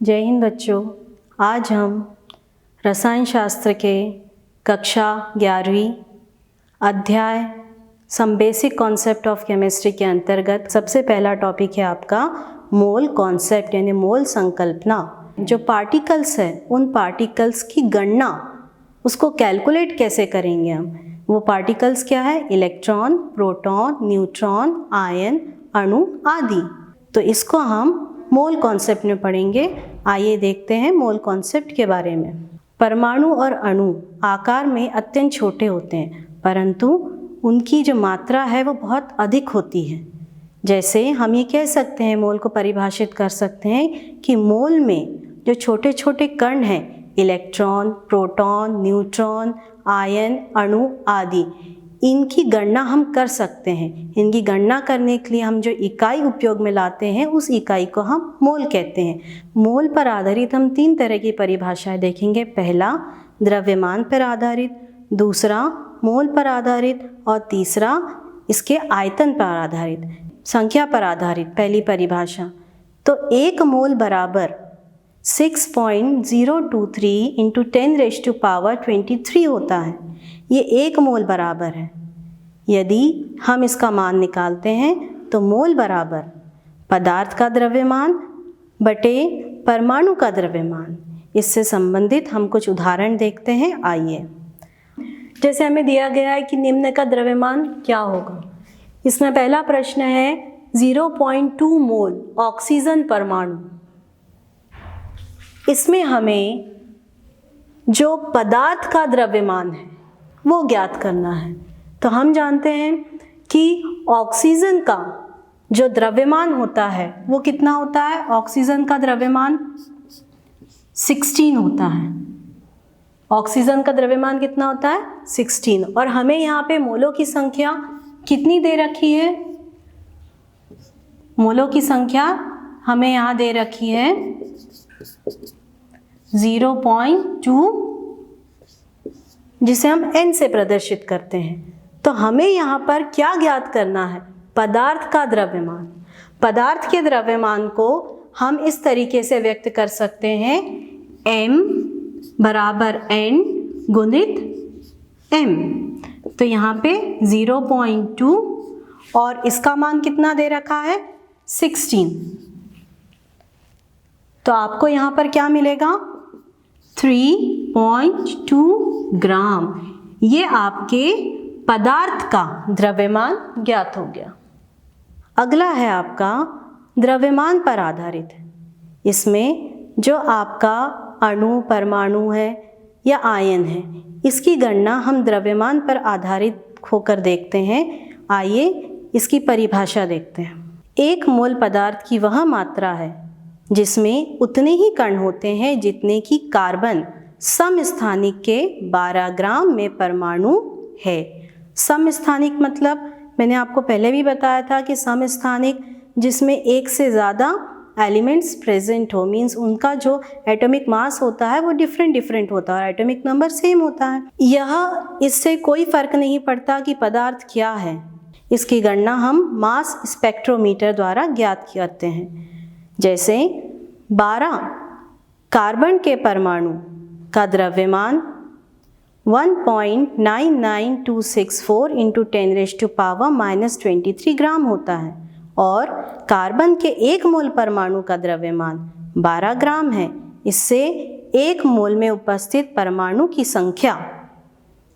जय हिंद बच्चों। आज हम रसायन शास्त्र के कक्षा 11वीं अध्याय some basic concept of chemistry के अंतर्गत सबसे पहला टॉपिक है आपका मोल कॉन्सेप्ट यानी मोल संकल्पना। जो पार्टिकल्स है उन पार्टिकल्स की गणना, उसको कैलकुलेट कैसे करेंगे हम। वो पार्टिकल्स क्या है? इलेक्ट्रॉन, प्रोटॉन, न्यूट्रॉन, आयन, अणु आदि। तो इसको हम मोल कॉन्सेप्ट में पढ़ेंगे। आइए देखते हैं मोल कॉन्सेप्ट के बारे में। परमाणु और अणु आकार में अत्यंत छोटे होते हैं, परंतु उनकी जो मात्रा है वो बहुत अधिक होती है। जैसे हम ये कह सकते हैं, मोल को परिभाषित कर सकते हैं कि मोल में जो छोटे छोटे कण हैं, इलेक्ट्रॉन, प्रोटॉन, न्यूट्रॉन, आयन, अणु आदि, इनकी गणना हम कर सकते हैं। इनकी गणना करने के लिए हम जो इकाई उपयोग में लाते हैं उस इकाई को हम मोल कहते हैं। मोल पर आधारित हम 3 तरह की परिभाषाएं देखेंगे। पहला द्रव्यमान पर आधारित, दूसरा मोल पर आधारित और तीसरा इसके आयतन पर आधारित, संख्या पर आधारित। पहली परिभाषा तो 1 मोल बराबर 6.023 इंटू 10⁻23 होता है। ये 1 मोल बराबर है। यदि हम इसका मान निकालते हैं तो मोल बराबर पदार्थ का द्रव्यमान बटे परमाणु का द्रव्यमान। इससे संबंधित हम कुछ उदाहरण देखते हैं। आइए, जैसे हमें दिया गया है कि निम्न का द्रव्यमान क्या होगा। इसमें पहला प्रश्न है 0.2 मोल ऑक्सीजन परमाणु। इसमें हमें जो पदार्थ का द्रव्यमान है वो ज्ञात करना है। तो हम जानते हैं कि ऑक्सीजन का जो द्रव्यमान होता है वो कितना होता है? ऑक्सीजन का द्रव्यमान 16 होता है। ऑक्सीजन का द्रव्यमान कितना होता है? 16। और हमें यहाँ पे मोलों की संख्या कितनी दे रखी है? मोलों की संख्या हमें यहाँ दे रखी है 0.2, जिसे हम n से प्रदर्शित करते हैं। तो हमें यहाँ पर क्या ज्ञात करना है? पदार्थ का द्रव्यमान। पदार्थ के द्रव्यमान को हम इस तरीके से व्यक्त कर सकते हैं, m बराबर n गुणित m। तो यहाँ पे 0.2 और इसका मान कितना दे रखा है? 16। तो आपको यहाँ पर क्या मिलेगा? 3.2 ग्राम। ये आपके पदार्थ का द्रव्यमान ज्ञात हो गया। अगला है आपका द्रव्यमान पर आधारित। इसमें जो आपका अणु, परमाणु है या आयन है, इसकी गणना हम द्रव्यमान पर आधारित होकर देखते हैं। आइए इसकी परिभाषा देखते हैं। 1 मोल पदार्थ की वह मात्रा है जिसमें उतने ही कण होते हैं जितने की कार्बन समस्थानिक के 12 ग्राम में परमाणु है। समस्थानिक मतलब मैंने आपको पहले भी बताया था कि समस्थानिक जिसमें एक से ज़्यादा एलिमेंट्स प्रेजेंट हो, मीन्स उनका जो एटॉमिक मास होता है वो डिफरेंट होता है और एटॉमिक नंबर सेम होता है। यह इससे कोई फर्क नहीं पड़ता कि पदार्थ क्या है। इसकी गणना हम मास स्पेक्ट्रोमीटर द्वारा ज्ञात करते हैं। जैसे 12 कार्बन के परमाणु का द्रव्यमान 1.99264 इंटू 10⁻⁻23 ग्राम होता है और कार्बन के 1 मोल परमाणु का द्रव्यमान 12 ग्राम है। इससे 1 मोल में उपस्थित परमाणु की संख्या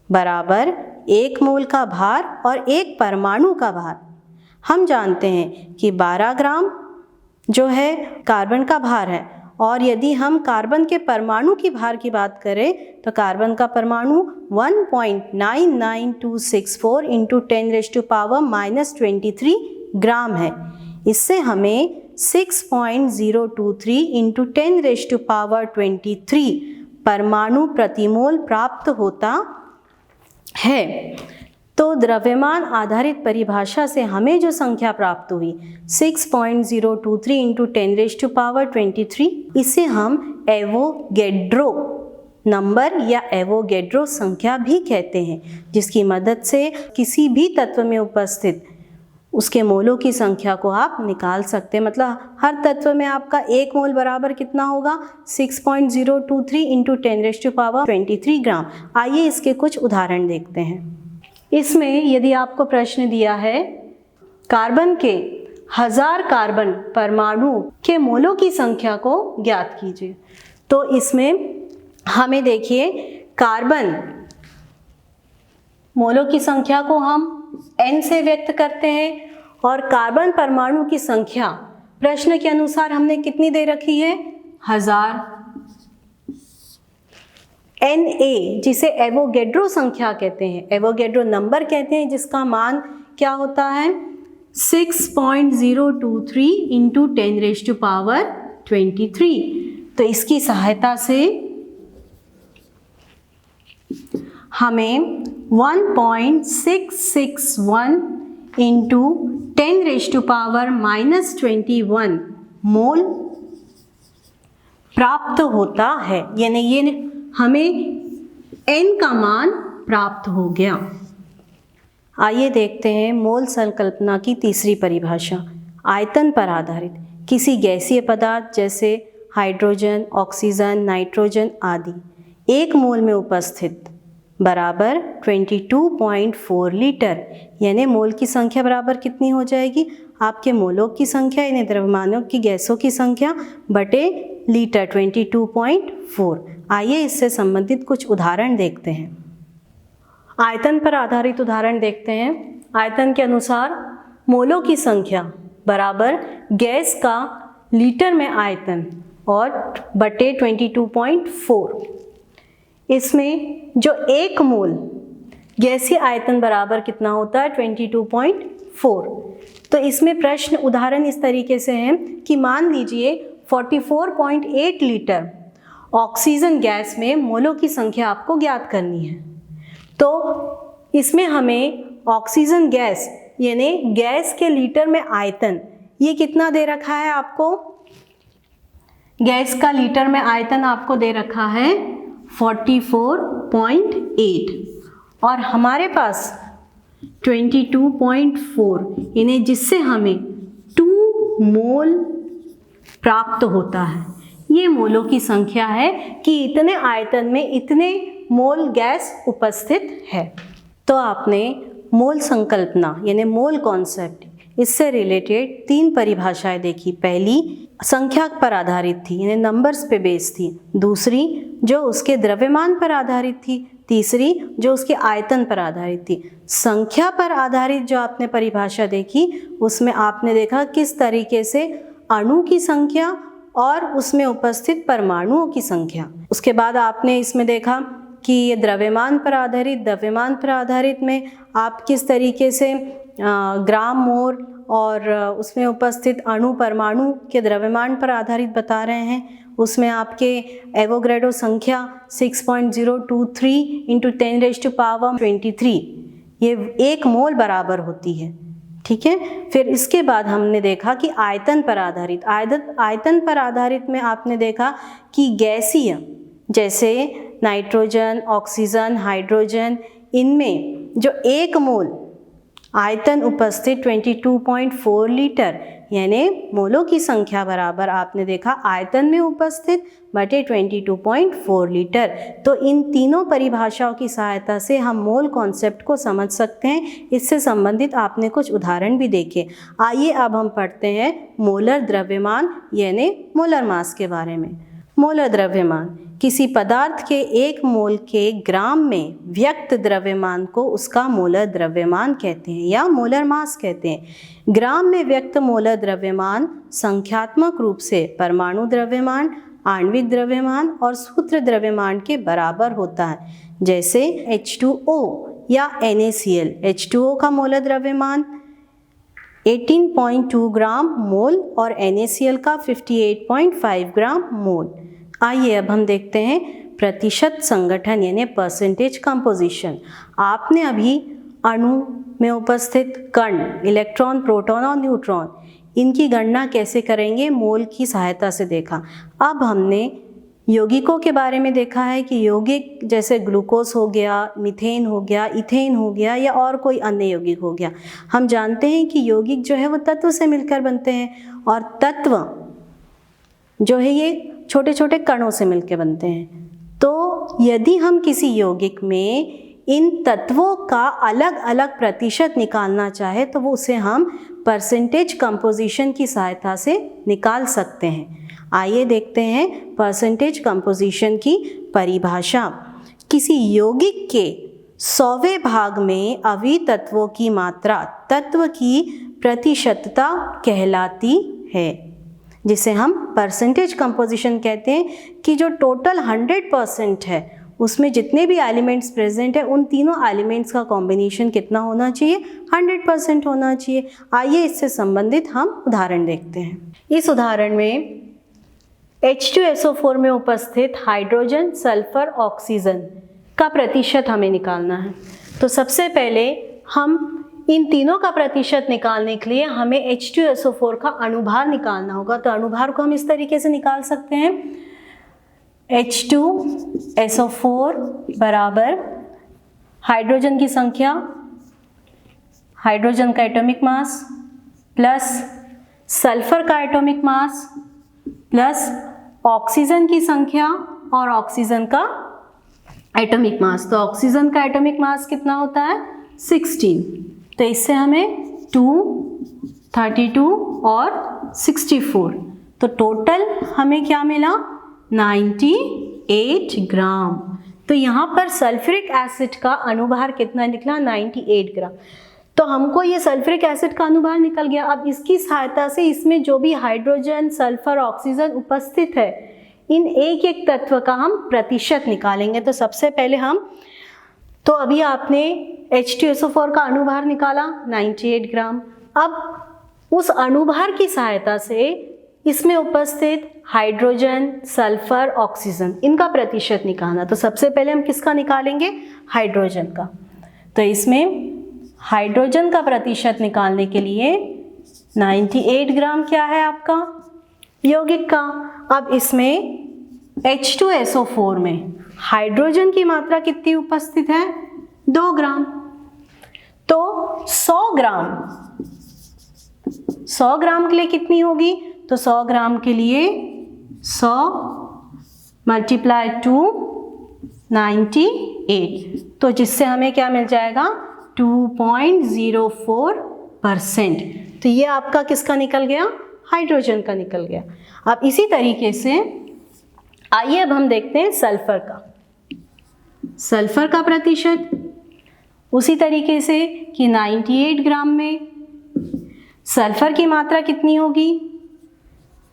बराबर 1 मोल का भार और 1 परमाणु का भार। हम जानते हैं कि 12 ग्राम जो है कार्बन का भार है, और यदि हम कार्बन के परमाणु की भार की बात करें तो कार्बन का परमाणु 1.99264 इंटू 10⁻⁻23 ग्राम है। इससे हमें 6.023 इंटू 10⁻23 परमाणु प्रतिमोल प्राप्त होता है। तो द्रव्यमान आधारित परिभाषा से हमें जो संख्या प्राप्त हुई 6.023 इंटू 10⁻23, इसे हम एवोगैड्रो नंबर या एवोगैड्रो संख्या भी कहते हैं, जिसकी मदद से किसी भी तत्व में उपस्थित उसके मोलों की संख्या को आप निकाल सकते हैं। मतलब हर तत्व में आपका 1 मोल बराबर कितना होगा, 6.023 इंटू 10⁻23 ग्राम। आइए इसके कुछ उदाहरण देखते हैं। इसमें यदि आपको प्रश्न दिया है कार्बन के 1000 कार्बन परमाणु के मोलों की संख्या को ज्ञात कीजिए, तो इसमें हमें देखिए कार्बन मोलों की संख्या को हम n से व्यक्त करते हैं और कार्बन परमाणु की संख्या प्रश्न के अनुसार हमने कितनी दे रखी है, 1000। Na जिसे एवोगैड्रो संख्या कहते हैं, एवोगैड्रो नंबर कहते हैं, जिसका मान क्या होता है, 6.023 इंटू 10⁻23। तो इसकी सहायता से हमें 1.661 इंटू 10⁻⁻21 मोल प्राप्त होता है, यानी ये हमें n का मान प्राप्त हो गया। आइए देखते हैं मोल संकल्पना की तीसरी परिभाषा। आयतन पर आधारित किसी गैसीय पदार्थ जैसे हाइड्रोजन, ऑक्सीजन, नाइट्रोजन आदि 1 मोल में उपस्थित बराबर 22.4 लीटर, यानी मोल की संख्या बराबर कितनी हो जाएगी, आपके मोलों की संख्या यानी द्रव्यमानों की गैसों की संख्या बटे लीटर 22.4। आइए इससे संबंधित कुछ उदाहरण देखते हैं। आयतन पर आधारित उदाहरण देखते हैं। आयतन के अनुसार मोलों की संख्या बराबर गैस का लीटर में आयतन और बटे 22.4। इसमें जो 1 मोल गैसीय आयतन बराबर कितना होता है, 22.4। तो इसमें प्रश्न उदाहरण इस तरीके से है कि मान लीजिए 44.8 लीटर ऑक्सीजन गैस में मोलों की संख्या आपको ज्ञात करनी है। तो इसमें हमें ऑक्सीजन गैस यानी गैस के लीटर में आयतन ये कितना दे रखा है आपको, गैस का लीटर में आयतन आपको दे रखा है 44.8 और हमारे पास 22.4 यानी जिससे हमें 2 मोल प्राप्त होता है। ये मोलों की संख्या है कि इतने आयतन में इतने मोल गैस उपस्थित है। तो आपने मोल संकल्पना यानी मोल कॉन्सेप्ट, इससे रिलेटेड 3 परिभाषाएं देखी। पहली संख्या पर आधारित थी यानी नंबर्स पे बेस्ड थी, दूसरी जो उसके द्रव्यमान पर आधारित थी, तीसरी जो उसके आयतन पर आधारित थी। संख्या पर आधारित जो आपने परिभाषा देखी उसमें आपने देखा किस तरीके से अणु की संख्या और उसमें उपस्थित परमाणुओं की संख्या। उसके बाद आपने इसमें देखा कि ये द्रव्यमान पर आधारित में आप किस तरीके से ग्राम मोल और उसमें उपस्थित अणु परमाणु के द्रव्यमान पर आधारित बता रहे हैं। उसमें आपके एवोगैड्रो संख्या 6.023 इंटू 10⁻23 ये 1 मोल बराबर होती है, ठीक है। फिर इसके बाद हमने देखा कि आयतन पर आधारित में आपने देखा कि गैसीय जैसे नाइट्रोजन, ऑक्सीजन, हाइड्रोजन, इनमें जो 1 मोल आयतन उपस्थित 22.4 लीटर यानी मोलों की संख्या बराबर आपने देखा आयतन में उपस्थित बटे 22.4 लीटर। तो इन तीनों परिभाषाओं की सहायता से हम मोल कॉन्सेप्ट को समझ सकते हैं। इससे संबंधित आपने कुछ उदाहरण भी देखे। आइए अब हम पढ़ते हैं मोलर द्रव्यमान यानी मोलर मास के बारे में। मोलर द्रव्यमान किसी पदार्थ के 1 मोल के ग्राम में व्यक्त द्रव्यमान को उसका मोलर द्रव्यमान कहते हैं या मोलर मास कहते हैं। ग्राम में व्यक्त मोलर द्रव्यमान संख्यात्मक रूप से परमाणु द्रव्यमान, आणविक द्रव्यमान और सूत्र द्रव्यमान के बराबर होता है। जैसे H2O या NaCl, H2O का मोलर द्रव्यमान 18.2 ग्राम मोल और NaCl का 58.5 ग्राम मोल। आइए अब हम देखते हैं प्रतिशत संगठन यानी परसेंटेज कंपोजिशन। आपने अभी अणु में उपस्थित कण, इलेक्ट्रॉन, प्रोटॉन और न्यूट्रॉन, इनकी गणना कैसे करेंगे मोल की सहायता से देखा। अब हमने यौगिकों के बारे में देखा है कि यौगिक जैसे ग्लूकोज हो गया, मीथेन हो गया, इथेन हो गया या और कोई अन्य यौगिक हो गया। हम जानते हैं कि यौगिक जो है वो तत्व से मिलकर बनते हैं और तत्व जो है ये छोटे छोटे कणों से मिलकर बनते हैं। तो यदि हम किसी यौगिक में इन तत्वों का अलग अलग प्रतिशत निकालना चाहे तो वो उसे हम परसेंटेज कंपोजिशन की सहायता से निकाल सकते हैं। आइए देखते हैं परसेंटेज कंपोजिशन की परिभाषा। किसी यौगिक के 100वें भाग में अवयवी तत्वों की मात्रा तत्व की प्रतिशतता कहलाती है, जिसे हम परसेंटेज कंपोजिशन कहते हैं कि जो टोटल 100% है उसमें जितने भी एलिमेंट्स प्रेजेंट है उन तीनों एलिमेंट्स का कॉम्बिनेशन कितना होना चाहिए, 100% होना चाहिए। आइए इससे संबंधित हम उदाहरण देखते हैं। इस उदाहरण में H2SO4 में उपस्थित हाइड्रोजन, सल्फर, ऑक्सीजन का प्रतिशत हमें निकालना है। तो सबसे पहले हम इन तीनों का प्रतिशत निकालने के लिए हमें H2SO4 का अणुभार निकालना होगा। तो अणुभार को हम इस तरीके से निकाल सकते हैं, H2SO4 बराबर हाइड्रोजन की संख्या, हाइड्रोजन का एटॉमिक मास प्लस सल्फर का एटॉमिक मास प्लस ऑक्सीजन की संख्या और ऑक्सीजन का एटॉमिक मास। तो ऑक्सीजन का एटॉमिक मास कितना होता है, 16। तो इससे हमें 2, 32 और 64, तो टोटल हमें क्या मिला, 98 ग्राम। तो यहाँ पर सल्फ्यूरिक एसिड का अणुभार कितना निकला, 98 ग्राम। तो हमको ये सल्फ्यूरिक एसिड का अणुभार निकल गया। अब इसकी सहायता से इसमें जो भी हाइड्रोजन, सल्फर, ऑक्सीजन उपस्थित है इन एक एक तत्व का हम प्रतिशत निकालेंगे। तो सबसे पहले तो अभी आपने H2SO4 का अणुभार निकाला 98 ग्राम। अब उस अणुभार की सहायता से इसमें उपस्थित हाइड्रोजन, सल्फर, ऑक्सीजन इनका प्रतिशत निकालना। तो सबसे पहले हम किसका निकालेंगे, हाइड्रोजन का। तो इसमें हाइड्रोजन का प्रतिशत निकालने के लिए 98 ग्राम क्या है आपका यौगिक का। अब इसमें H2SO4 में हाइड्रोजन की मात्रा कितनी उपस्थित है, 2 ग्राम। तो 100 ग्राम के लिए कितनी होगी, तो 100 ग्राम के लिए 100 × 2 98, तो जिससे हमें क्या मिल जाएगा, 2.04%। तो ये आपका किसका निकल गया, हाइड्रोजन का निकल गया। अब इसी तरीके से आइए अब हम देखते हैं सल्फर का प्रतिशत। उसी तरीके से कि 98 ग्राम में सल्फर की मात्रा कितनी होगी,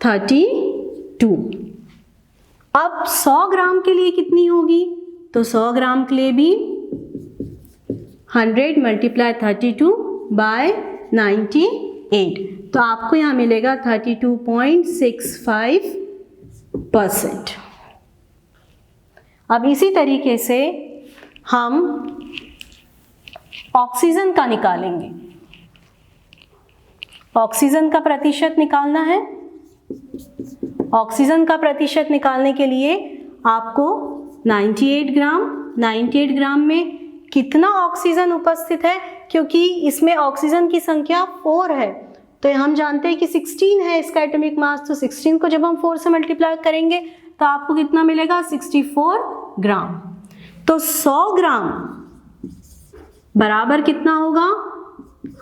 32। अब 100 ग्राम के लिए कितनी होगी, तो 100 ग्राम के लिए भी 100 × 32/98, तो आपको यहाँ मिलेगा 32.65%। अब इसी तरीके से हम ऑक्सीजन का निकालेंगे। ऑक्सीजन का प्रतिशत निकालना है। ऑक्सीजन का प्रतिशत निकालने के लिए आपको 98 ग्राम में कितना ऑक्सीजन उपस्थित है, क्योंकि इसमें ऑक्सीजन की संख्या 4 है, तो हम जानते हैं कि 16 है इसका एटॉमिक मास। तो 16 को जब हम 4 से मल्टीप्लाई करेंगे तो आपको कितना मिलेगा, 64 ग्राम। तो 100 ग्राम बराबर कितना होगा,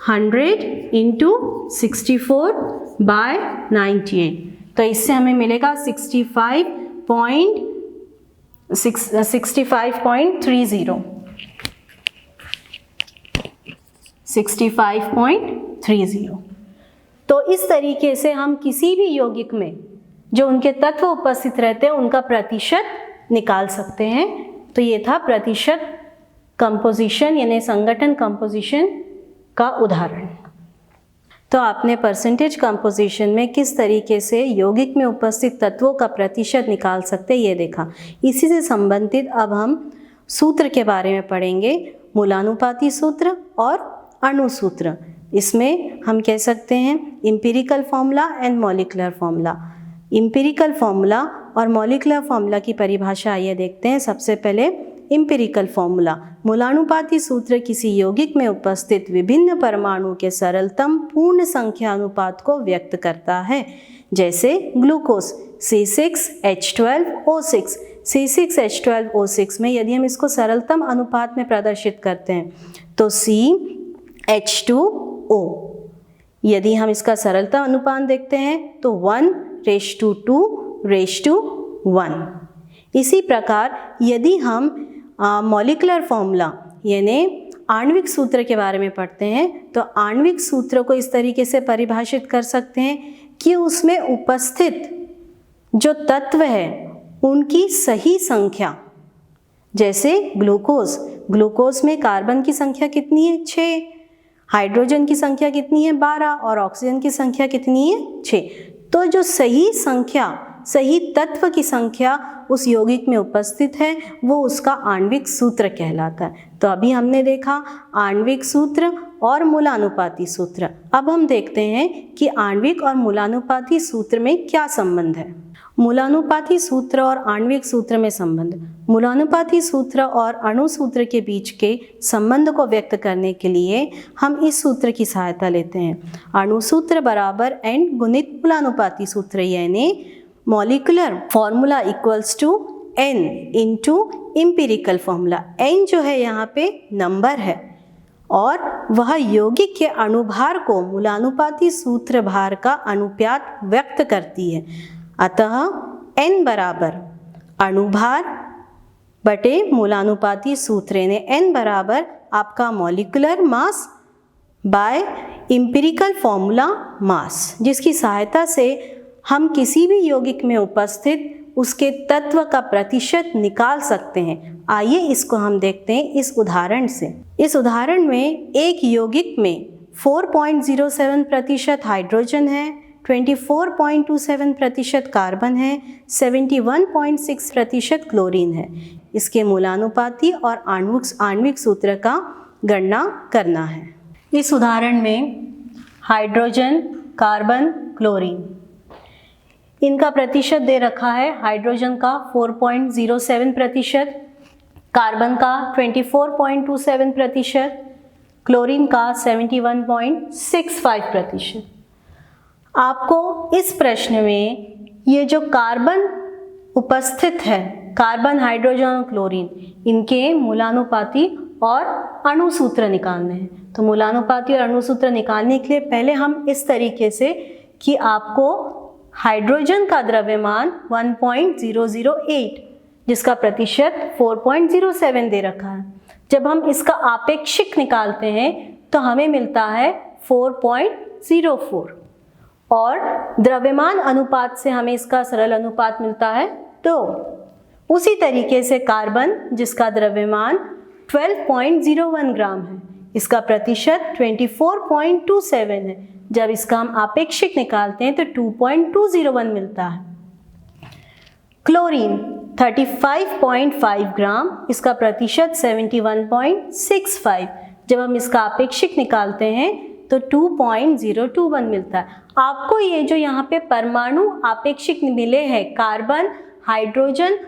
100 × 64/98, तो इससे हमें मिलेगा 65.30। तो इस तरीके से हम किसी भी यौगिक में जो उनके तत्व उपस्थित रहते हैं उनका प्रतिशत निकाल सकते हैं। तो ये था प्रतिशत कंपोजिशन यानी संगठन कंपोजिशन का उदाहरण। तो आपने परसेंटेज कंपोजिशन में किस तरीके से यौगिक में उपस्थित तत्वों का प्रतिशत निकाल सकते हैं ये देखा। इसी से संबंधित अब हम सूत्र के बारे में पढ़ेंगे, मूलानुपाती सूत्र और अणु सूत्र। इसमें हम कह सकते हैं empirical formula and molecular formula. Empirical formula और मॉलिक्यूलर फॉर्मूला की परिभाषा आइए देखते हैं। सबसे पहले इम्पिरिकल फॉर्मूला। मूलानुपाती सूत्र किसी यौगिक में उपस्थित विभिन्न परमाणुओं के सरलतम पूर्ण संख्या अनुपात को व्यक्त करता है। जैसे ग्लूकोज C6H12O6, C6H12O6 में यदि हम इसको सरलतम अनुपात में प्रदर्शित करते हैं तो CH2O, यदि हम इसका सरलता अनुपात देखते हैं तो 1:2:1। इसी प्रकार यदि हम मॉलिक्यूलर फॉर्मूला यानी आणविक सूत्र के बारे में पढ़ते हैं तो आणविक सूत्र को इस तरीके से परिभाषित कर सकते हैं कि उसमें उपस्थित जो तत्व है उनकी सही संख्या। जैसे ग्लूकोज में कार्बन की संख्या कितनी है? 6, हाइड्रोजन की संख्या कितनी है? 12 और ऑक्सीजन की संख्या कितनी है? 6। तो जो सही संख्या, सही तत्व की संख्या उस यौगिक में उपस्थित है वो उसका आणविक सूत्र कहलाता है। तो अभी हमने देखा आणविक सूत्र और मूलानुपाती सूत्र। अब हम देखते हैं कि आणविक और मूलानुपाती सूत्र में क्या संबंध है। मूलानुपाती सूत्र और आणविक सूत्र में संबंध। मूलानुपाती सूत्र और अणु सूत्र के बीच के संबंध को व्यक्त करने के लिए हम इस सूत्र की सहायता लेते हैं। अणु सूत्र बराबर n गुणित मूलानुपाती सूत्र, यानी molecular formula equals to n into empirical formula. n जो है यहाँ पे नंबर है और वह यौगिक के अणुभार को मूलानुपाती सूत्र भार का अनुपात व्यक्त करती है। अतः n बराबर अणुभार बटे मूलानुपाती सूत्र, यानी n बराबर आपका molecular mass by empirical formula mass, जिसकी सहायता से हम किसी भी यौगिक में उपस्थित उसके तत्व का प्रतिशत निकाल सकते हैं। आइए इसको हम देखते हैं इस उदाहरण से। इस उदाहरण में एक यौगिक में 4.07% हाइड्रोजन है, 24.27% कार्बन है, 71.6% क्लोरीन है। इसके मूलानुपाती और आणविक सूत्र का गणना करना है। इस उदाहरण में हाइड्रोजन, कार्बन, क्लोरीन, इनका प्रतिशत दे रखा है। हाइड्रोजन का 4.07%, कार्बन का 24.27%, क्लोरीन का 71.65%। आपको इस प्रश्न में ये जो कार्बन उपस्थित है, कार्बन, हाइड्रोजन और क्लोरीन, इनके मूलानुपाती और अणु सूत्र निकालने हैं। तो मूलानुपाती और अणु सूत्र निकालने के लिए पहले हम इस तरीके से कि आपको हाइड्रोजन का द्रव्यमान 1.008 जिसका प्रतिशत 4.07 दे रखा है, जब हम इसका आपेक्षिक निकालते हैं तो हमें मिलता है 4.04 और द्रव्यमान अनुपात से हमें इसका सरल अनुपात मिलता है 2। उसी तरीके से कार्बन, जिसका द्रव्यमान 12.01 ग्राम है, इसका प्रतिशत 24.27 है, जब इसका हम आपेक्षिक निकालते हैं तो 2.201 मिलता है। क्लोरीन 35.5 ग्राम, इसका प्रतिशत 71.65, जब हम इसका आपेक्षिक निकालते हैं तो 2.021 मिलता है। आपको ये जो यहाँ पे परमाणु आपेक्षिक मिले हैं, कार्बन, हाइड्रोजन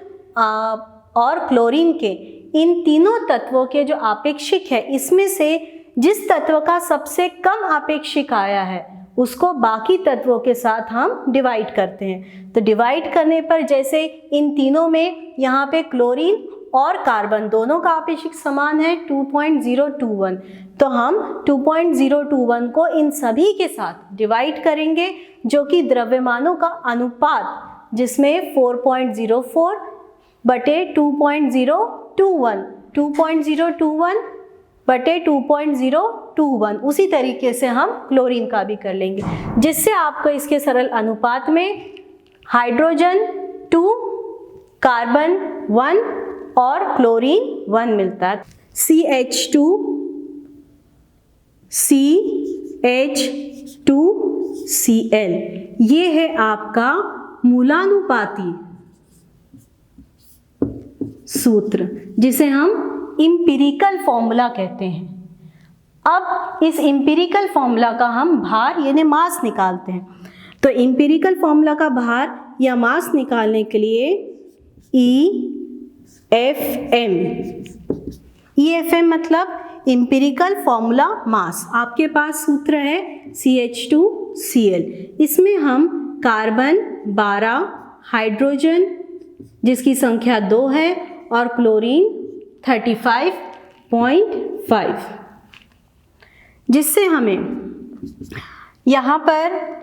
और क्लोरीन के, इन तीनों तत्वों के जो आपेक्षिक है, इसमें से जिस तत्व का सबसे कम आपेक्षिक आया है उसको बाकी तत्वों के साथ हम डिवाइड करते हैं। तो डिवाइड करने पर जैसे इन तीनों में यहाँ पे क्लोरीन और कार्बन दोनों का आपेक्षिक समान है 2.021, तो हम 2.021 को इन सभी के साथ डिवाइड करेंगे, जो कि द्रव्यमानों का अनुपात, जिसमें 4.04 बटे 2.021, 2.021 बटे 2.021, उसी तरीके से हम क्लोरीन का भी कर लेंगे, जिससे आपको इसके सरल अनुपात में हाइड्रोजन 2, कार्बन 1 और क्लोरीन 1 मिलता है। CH2, CH2Cl, ये है आपका मूलानुपाती सूत्र, जिसे हम इम्पिरिकल फॉर्मूला कहते हैं। अब इस इम्पिरिकल फॉर्मूला का हम भार यानी मास निकालते हैं। तो एम्पिरिकल फॉर्मूला का भार या मास निकालने के लिए EFM मतलब एम्पिरिकल फॉर्मूला मास। आपके पास सूत्र है CH2Cl। इसमें हम कार्बन 12, हाइड्रोजन जिसकी संख्या 2 है और क्लोरीन 35.5, जिससे हमें यहाँ पर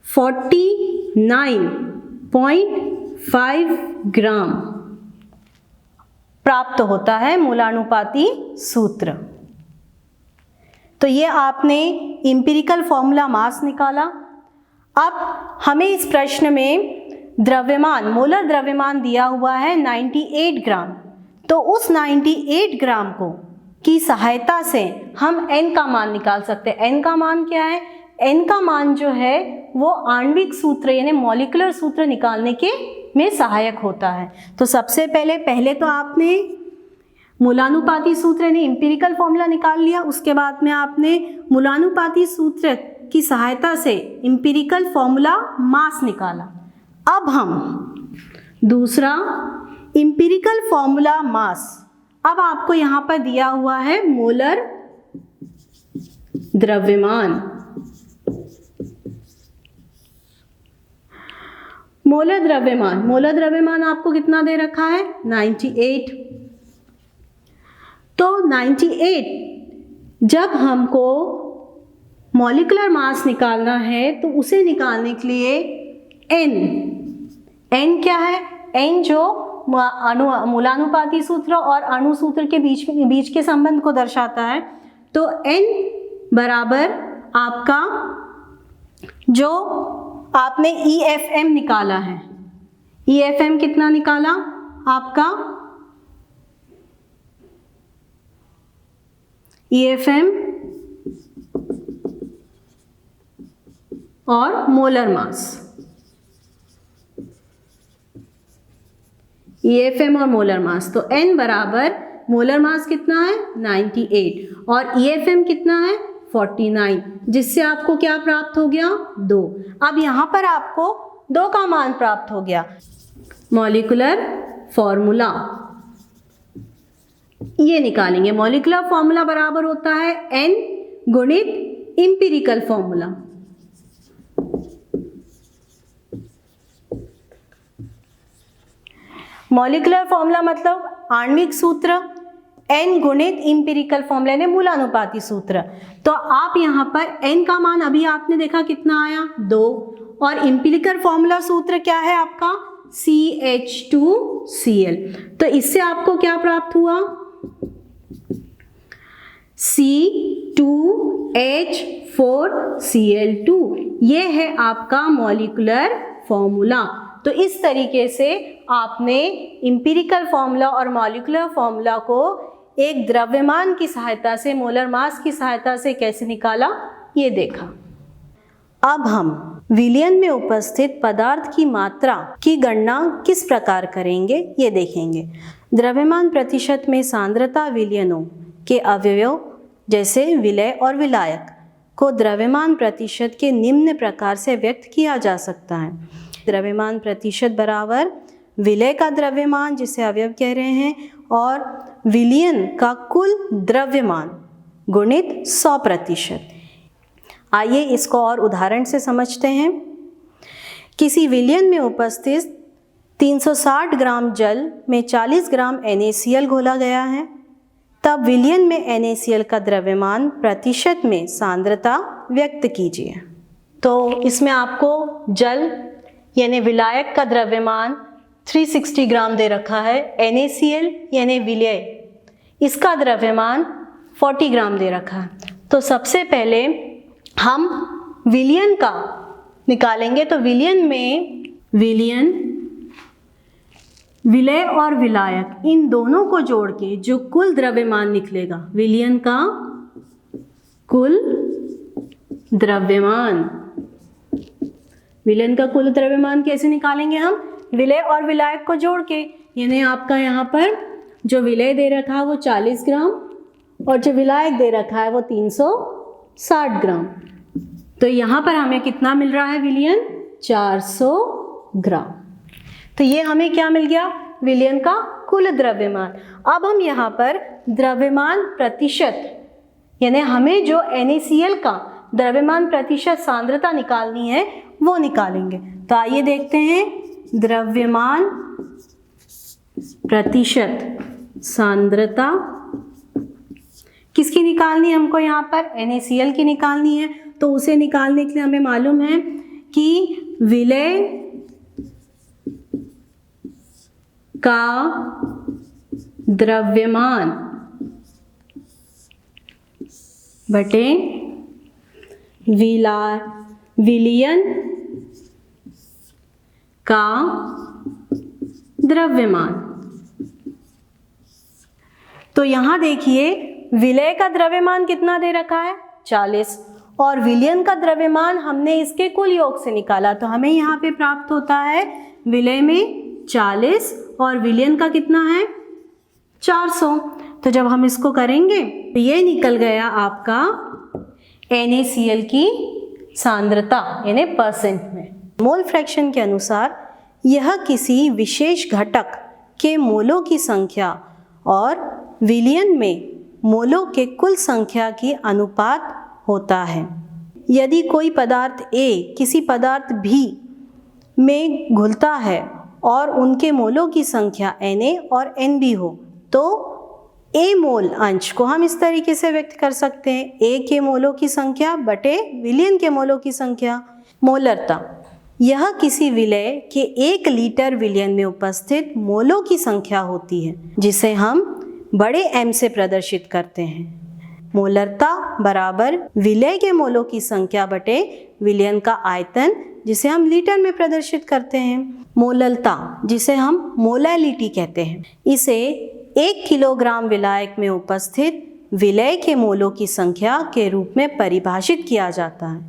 49.5 ग्राम प्राप्त होता है मोलानुपाती सूत्र। तो ये आपने एम्पिरिकल फॉर्मूला मास निकाला। अब हमें इस प्रश्न में द्रव्यमान, मोलर द्रव्यमान दिया हुआ है 98 ग्राम। तो उस 98 ग्राम को की सहायता से हम n का मान निकाल सकते हैं। n का मान क्या है? n का मान जो है वो आणविक सूत्र यानी मॉलिक्यूलर सूत्र निकालने के में सहायक होता है। तो सबसे पहले तो आपने मूलानुपाती सूत्र यानी एम्पिरिकल फॉर्मूला निकाल लिया। उसके बाद में आपने मूलानुपाती सूत्र की सहायता से एम्पिरिकल फॉर्मूला मास निकाला। अब हम दूसरा एम्पिरिकल फॉर्मूला मास, अब आपको यहाँ पर दिया हुआ है मोलर द्रव्यमान। मोलर द्रव्यमान आपको कितना दे रखा है? 98। तो 98 जब हमको मॉलिक्यूलर मास निकालना है तो उसे निकालने के लिए n क्या है? n जो मूलानुपाती सूत्र और अणु सूत्र के बीच के संबंध को दर्शाता है। तो n बराबर आपका जो आपने EFM निकाला है, EFM कितना निकाला आपका? EFM और मोलर मास, EFM और मोलर मास। तो n बराबर मोलर मास कितना है? 98 और EFM कितना है? 49, जिससे आपको क्या प्राप्त हो गया? 2। अब यहाँ पर आपको 2 का मान प्राप्त हो गया। मॉलिक्यूलर फॉर्मूला ये निकालेंगे। मॉलिक्यूलर फॉर्मूला बराबर होता है n गुणित एम्पिरिकल फॉर्मूला। मॉलिक्यूलर फॉर्मूला मतलब आणविक सूत्र, n गुणित एम्पिरिकल फॉर्मूला यानी मूलानुपाती सूत्र। तो आप यहाँ पर n का मान अभी आपने देखा कितना आया? 2। और एम्पिरिकल फॉर्मूला सूत्र क्या है आपका? CH2Cl। तो इससे आपको क्या प्राप्त हुआ? C2H4Cl2। ये है आपका मॉलिक्यूलर फॉर्मूला। तो इस तरीके से आपने एम्पिरिकल फॉर्मूला और मॉलिक्यूलर फॉर्मूला को एक द्रव्यमान की सहायता से, मोलर मास की सहायता से कैसे निकाला ये देखा। अब हम विलयन में उपस्थित पदार्थ की मात्रा की गणना किस प्रकार करेंगे ये देखेंगे। द्रव्यमान प्रतिशत में सांद्रता विलयनों के अवयव जैसे विलय और विलायक को द्रव्यमान प्रतिशत के निम्न प्रकार से व्यक्त किया जा सकता है। द्रव्यमान प्रतिशत बराबर विलय का द्रव्यमान जिसे अवयव कह रहे हैं और विलयन का कुल द्रव्यमान गुणित 100%। आइए इसको और उदाहरण से समझते हैं। किसी विलयन में उपस्थित 360 ग्राम जल में 40 ग्राम NaCl घोला गया है, तब विलयन में NaCl का द्रव्यमान प्रतिशत में सांद्रता व्यक्त कीजिए। तो इसमें आपको जल यानी विलायक का द्रव्यमान 360 ग्राम दे रखा है। NaCl यानी विलय, इसका द्रव्यमान 40 ग्राम दे रखा है। तो सबसे पहले हम विलयन का निकालेंगे। तो विलयन में विलय और विलायक इन दोनों को जोड़ के जो कुल द्रव्यमान निकलेगा, विलयन का कुल द्रव्यमान, विलयन का कुल द्रव्यमान कैसे निकालेंगे हम? विलय और विलायक को जोड़ के। यानी आपका यहाँ पर जो विलय दे रखा है वो 40 ग्राम और जो विलायक दे रखा है वो 360 ग्राम। तो यहाँ पर हमें कितना मिल रहा है विलयन? 400 ग्राम। तो ये हमें क्या मिल गया? विलयन का कुल द्रव्यमान। अब हम यहाँ पर द्रव्यमान प्रतिशत, यानी हमें जो NaCl का द्रव्यमान प्रतिशत सांद्रता निकालनी है वो निकालेंगे। तो आइए देखते हैं, द्रव्यमान प्रतिशत सांद्रता किसकी निकालनी है हमको? यहाँ पर NaCl की निकालनी है। तो उसे निकालने के लिए हमें मालूम है कि विलय का द्रव्यमान बटे विलयन का द्रव्यमान। तो यहां देखिए, विलय का द्रव्यमान कितना दे रखा है? 40, और विलयन का द्रव्यमान हमने इसके कुल योग से निकाला। तो हमें यहाँ पे प्राप्त होता है विलय में 40 और विलयन का कितना है? 400। तो जब हम इसको करेंगे तो ये निकल गया आपका NaCl की सांद्रता, यानी परसेंट में। मोल फ्रैक्शन के अनुसार यह किसी विशेष घटक के मोलों की संख्या और विलयन में मोलों के कुल संख्या की अनुपात होता है। यदि कोई पदार्थ A किसी पदार्थ B में घुलता है और उनके मोलों की संख्या Na और Nb हो, तो A मोल अंश को हम इस तरीके से व्यक्त कर सकते हैं, A के मोलों की संख्या बटे विलयन के मोलों की संख्या। मोलरता, यह किसी विलय के 1 लीटर विलयन में उपस्थित मोलों की संख्या होती है, जिसे हम बड़े M से प्रदर्शित करते हैं। मोलरता बराबर विलय के मोलों की संख्या बटे विलयन का आयतन, जिसे हम लीटर में प्रदर्शित करते हैं। मोललता, जिसे हम मोलैलिटी कहते हैं, इसे 1 किलोग्राम विलायक में उपस्थित विलय के मोलों की संख्या के रूप में परिभाषित किया जाता है।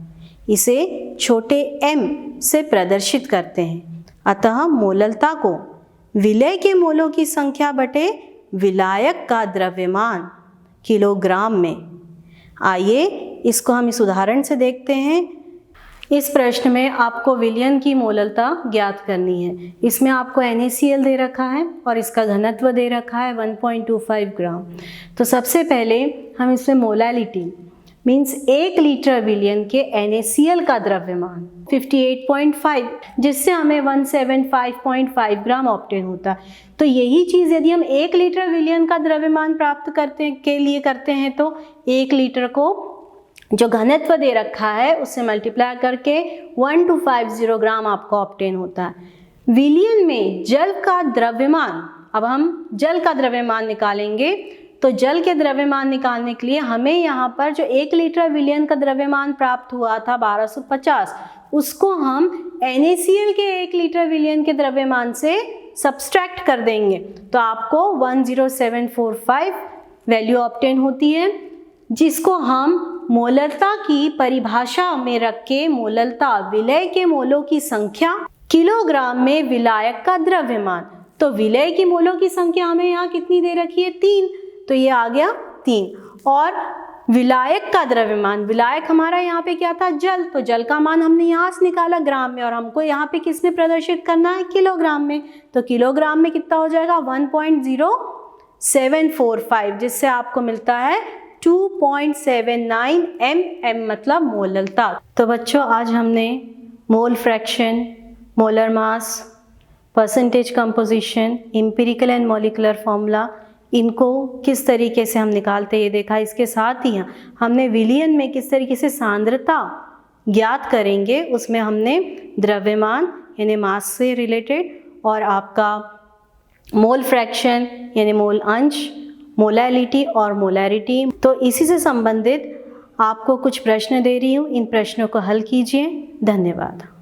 इसे छोटे m से प्रदर्शित करते हैं। अतः मोललता को विलय के मोलों की संख्या बटे विलायक का द्रव्यमान किलोग्राम में। आइए इसको हम इस उदाहरण से देखते हैं। इस प्रश्न में आपको विलयन की मोललता ज्ञात करनी है। इसमें आपको NaCl दे रखा है और इसका घनत्व दे रखा है 1.25 ग्राम। तो सबसे पहले हम इसमें मोलैलिटी मीन्स 1 लीटर विलयन के NaCl का द्रव्यमान 58.5, जिससे हमें 175.5 ग्राम ऑप्टेन होता है। तो यही चीज़ यदि हम 1 लीटर विलयन का द्रव्यमान प्राप्त करते हैं तो 1 लीटर को जो घनत्व दे रखा है उससे मल्टीप्लाई करके 1250 ग्राम आपको ऑप्टेन होता है। विलयन में जल का द्रव्यमान, अब हम जल का द्रव्यमान निकालेंगे। तो जल के द्रव्यमान निकालने के लिए हमें यहाँ पर जो 1 लीटर विलयन का द्रव्यमान प्राप्त हुआ था 1250, उसको हम NaCl के 1 लीटर विलयन के द्रव्यमान से सब्सट्रैक्ट कर देंगे। तो आपको 10745 वैल्यू ऑप्टेन होती है, जिसको हम मोलरता की परिभाषा में रख के मोललता विलय के मोलों की संख्या किलोग्राम में विलायक का द्रव्यमान। तो विलय की मोलों की संख्या हमें यहाँ कितनी दे रखी है? 3, तो ये आ गया 3। और विलायक का द्रव्यमान, विलायक हमारा यहाँ पे क्या था? जल। तो जल का मान हमने यहाँ से निकाला ग्राम में, और हमको यहाँ पे किस में प्रदर्शित करना है? किलोग्राम में। तो किलोग्राम में कितना हो जाएगा? 1.0745, जिससे आपको मिलता है 2.79 mm, मतलब मोललता। तो बच्चों, आज हमने mole fraction, molar mass, percentage composition, empirical and molecular formula, इनको किस तरीके से हम निकालते ये देखा। इसके साथ ही हमने विलयन में किस तरीके से सांद्रता ज्ञात करेंगे, उसमें हमने द्रव्यमान यानी मास से रिलेटेड, और आपका मोल फ्रैक्शन यानी मोल अंश, मोलैलिटी और मोलैरिटी। तो इसी से संबंधित आपको कुछ प्रश्न दे रही हूँ, इन प्रश्नों को हल कीजिए। धन्यवाद।